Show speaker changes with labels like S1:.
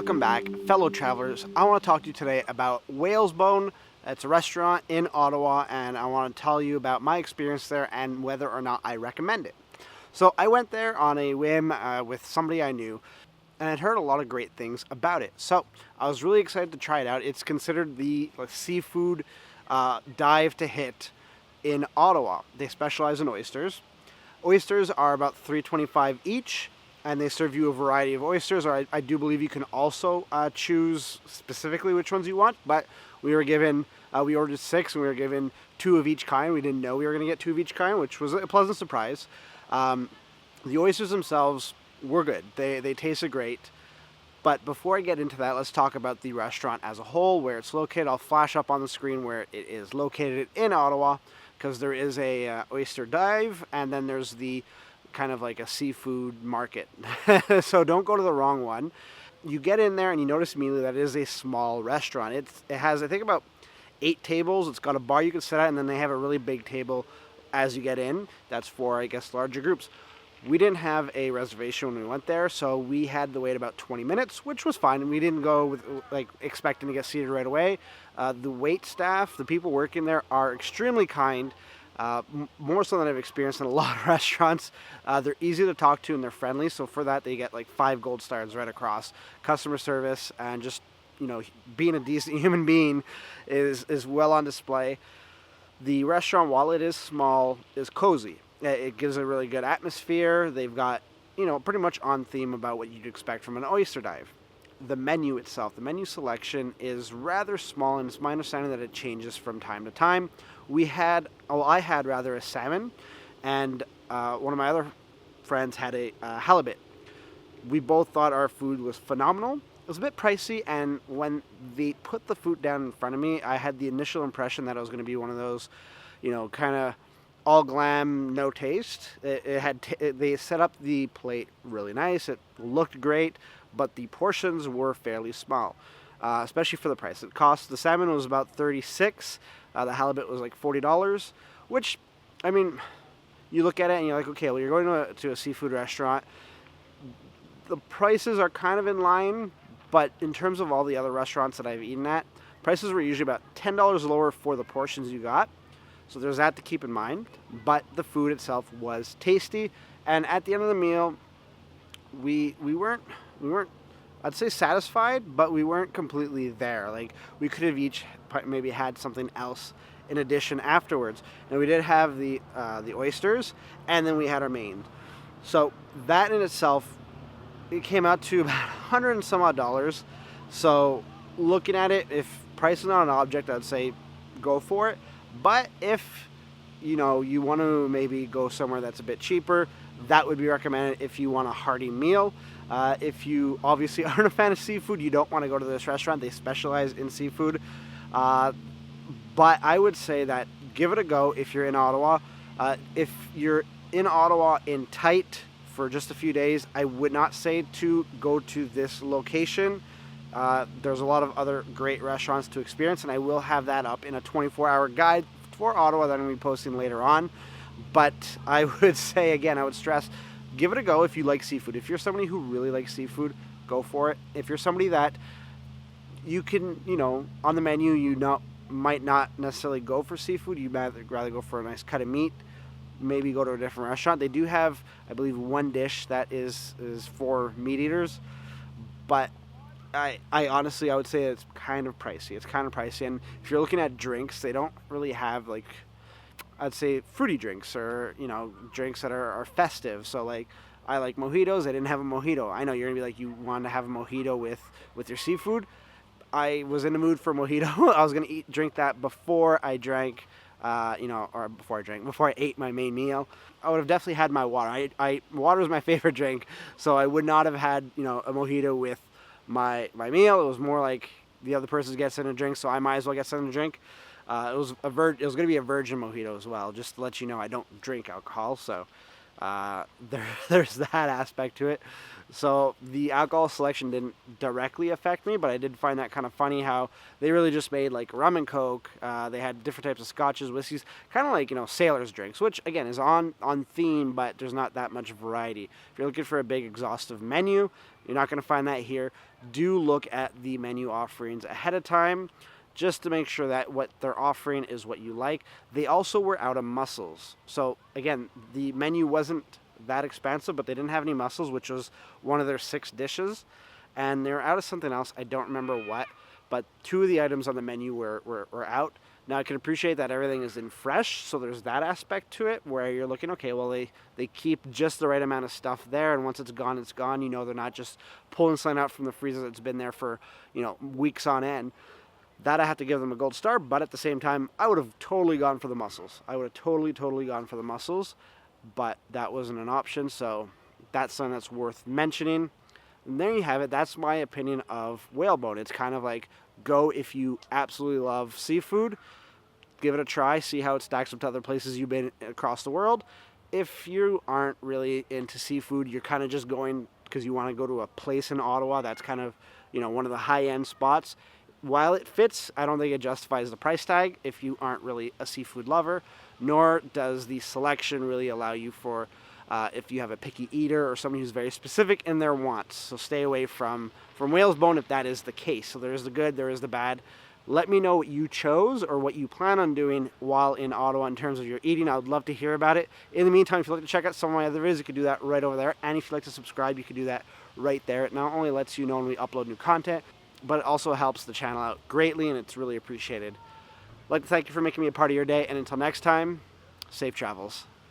S1: welcome back, fellow travelers. I want to talk to you today about Whalesbone. It's a restaurant in Ottawa, and I want to tell you about my experience there and whether or not I recommend it. So I went there on a whim with somebody I knew, and I'd heard a lot of great things about it. So I was really excited to try it out. It's considered the seafood dive to hit in Ottawa. They specialize in oysters. Oysters are about $3.25 each, and they serve you a variety of oysters. Or I do believe you can also choose specifically which ones you want. But we were given, we ordered 6, and we were given 2 of each kind. We didn't know we were going to get 2 of each kind, which was a pleasant surprise. The oysters themselves were good. They tasted great. But before I get into that, let's talk about the restaurant as a whole, where it's located. I'll flash up on the screen where it is located in Ottawa, because there is a oyster dive, and then there's the kind of like a seafood market. So don't go to the wrong one. You get in there and you notice immediately that it is a small restaurant. It has, I think, about 8 tables. It's got a bar you can sit at, and then they have a really big table as you get in. That's for, I guess, larger groups. We didn't have a reservation when we went there, so we had to wait about 20 minutes, which was fine. We didn't go with expecting to get seated right away. The wait staff, the people working there, are extremely kind, more so than I've experienced in a lot of restaurants. They're easy to talk to and they're friendly, so for that they get 5 gold stars right across. Customer service and just, being a decent human being is well on display. The restaurant, while it is small, is cozy. It gives a really good atmosphere. They've got, pretty much on theme about what you'd expect from an oyster dive. The menu itself, the menu selection is rather small, and it's my understanding that it changes from time to time. I had a salmon, and one of my other friends had a halibut. We both thought our food was phenomenal. It was a bit pricey, and when they put the food down in front of me, I had the initial impression that it was going to be one of those, kind of all glam, no taste. They set up the plate really nice. It looked great, but the portions were fairly small, especially for the price. The salmon was about $36. The halibut was like $40, which, you look at it and you're like, okay, well, you're going to a seafood restaurant. The prices are kind of in line, but in terms of all the other restaurants that I've eaten at, prices were usually about $10 lower for the portions you got. So there's that to keep in mind. But the food itself was tasty, and at the end of the meal, we weren't I'd say satisfied, but we weren't completely there. We could have each maybe had something else in addition afterwards. And we did have the oysters, and then we had our main. So that in itself, it came out to about $100 and some odd. So looking at it, if price is not an object, I'd say go for it. But if you want to maybe go somewhere that's a bit cheaper, that would be recommended if you want a hearty meal. If you obviously aren't a fan of seafood, you don't want to go to this restaurant. They specialize in seafood. But I would say that give it a go if you're in Ottawa. If you're in Ottawa in tight for just a few days, I would not say to go to this location. There's a lot of other great restaurants to experience, and I will have that up in a 24-hour guide for Ottawa that I'm going to be posting later on. But I would say, again, I would stress, give it a go if you like seafood. If you're somebody who really likes seafood, go for it. If you're somebody that you can, on the menu, might not necessarily go for seafood, you'd rather go for a nice cut of meat, maybe go to a different restaurant. They do have, I believe, one dish that is for meat eaters, but I honestly, I would say it's kind of pricey. And if you're looking at drinks, they don't really have I'd say fruity drinks or, drinks that are festive. So I like mojitos. I didn't have a mojito. I know you're going to be you want to have a mojito with your seafood. I was in the mood for a mojito. I was going to drink that before I drank, before I ate my main meal. I would have definitely had my water. Water is my favorite drink. So I would not have had, a mojito with my meal. It was more like the other person gets in a drink, so I might as well get something to drink. It was going to be a virgin mojito as well, just to let you know I don't drink alcohol. So There's that aspect to it. So the alcohol selection didn't directly affect me, but I did find that kind of funny how they really just made like rum and coke. They had different types of scotches, whiskeys, kind of like, you know, sailors drinks, which again is on theme, but there's not that much variety. If you're looking for a big exhaustive menu, you're not going to find that here. Do look at the menu offerings ahead of time, just to make sure that what they're offering is what you like. They also were out of mussels. So again, the menu wasn't that expansive, but they didn't have any mussels, which was one of their 6 dishes. And they were out of something else. I don't remember what, but 2 of the items on the menu were out. Now I can appreciate that everything is in fresh, so there's that aspect to it where you're looking, okay, well they keep just the right amount of stuff there, and once it's gone, it's gone. You know, they're not just pulling something out from the freezer that's been there for, you know, weeks on end. That I have to give them a gold star, but at the same time, I would have totally gone for the mussels. I would have totally gone for the mussels, but that wasn't an option, so that's something that's worth mentioning. And there you have it. That's my opinion of whalebone. It's kind of like, go if you absolutely love seafood, give it a try, see how it stacks up to other places you've been across the world. If you aren't really into seafood, you're kind of just going because you want to go to a place in Ottawa that's kind of, you know, one of the high-end spots. While it fits, I don't think it justifies the price tag if you aren't really a seafood lover, nor does the selection really allow you for if you have a picky eater or someone who's very specific in their wants. So stay away from Whalesbone if that is the case. So there is the good, there is the bad. Let me know what you chose or what you plan on doing while in Ottawa in terms of your eating. I would love to hear about it. In the meantime, if you'd like to check out some of my other videos, you can do that right over there. And if you'd like to subscribe, you can do that right there. It not only lets you know when we upload new content, but it also helps the channel out greatly, and it's really appreciated. I'd like to thank you for making me a part of your day, and until next time, safe travels.